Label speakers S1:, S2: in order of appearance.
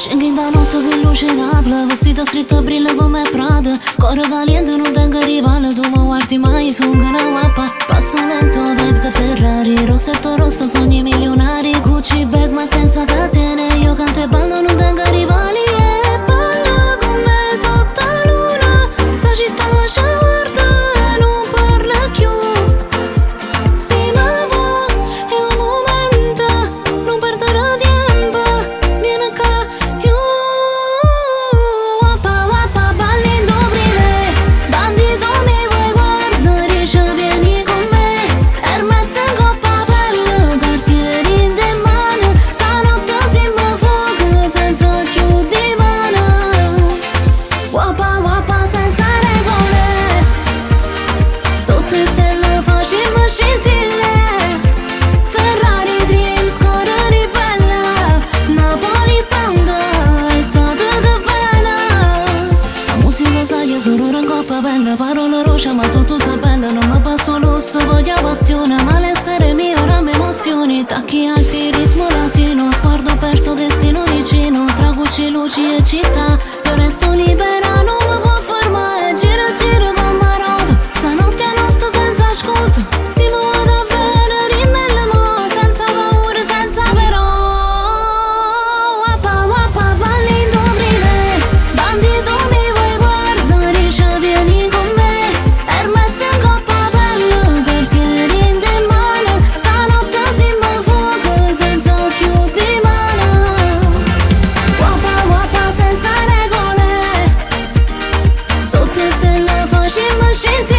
S1: Scendi da notte con luce napla, vestita stretta brilla come Prada. Cuore caliente non tengo rivale, tu mi guardi mai su un canapà. Passo lento, Benz Ferrari, rossetto rosso, sogni milionari. Gucci bag ma senza catene, io canto e ballo, non tengo rivali. E balla con me sotto la luna, sta città ci guarda e non parla più. Si ma va, è un momento, non perdere tempo, vieni qua, io. Wappa wappa, balli in dovrile, bandito mi vuoi guardare, dice vieni con me. Hermes in coppa pelle, cartieri in te mano, stanotte si mi fuoco senza chiudi mano. Wappa wappa senza regole, sotto le stelle facciamo scintille. Ferrari, dreams, cuore ribelle, Napoli santa, estate che bella. La musica saglia solo in coppa bella, parole roce ma sono tutte belle. Non mi passo lusso, voglio passione, malessere mio ora emozioni. Tacchi alti, ritmo latino, sguardo perso, destino vicino. Tra cucci, luci e città, io resto libera, non mi può fermare. Gira, gira con maroto, stanotte è nostra senza scusa. Si muove davvero, rimmelle mo, senza paura, senza però. Wappa wappa, balli in dovrile, bandito mi vuoi guardare, dice vieni con me. Hermes in coppa pelle, cartieri in te mano, stanotte si mi fuoco senza chiudi mano. Wappa wappa senza regole, sotto le stelle facciamo scintille.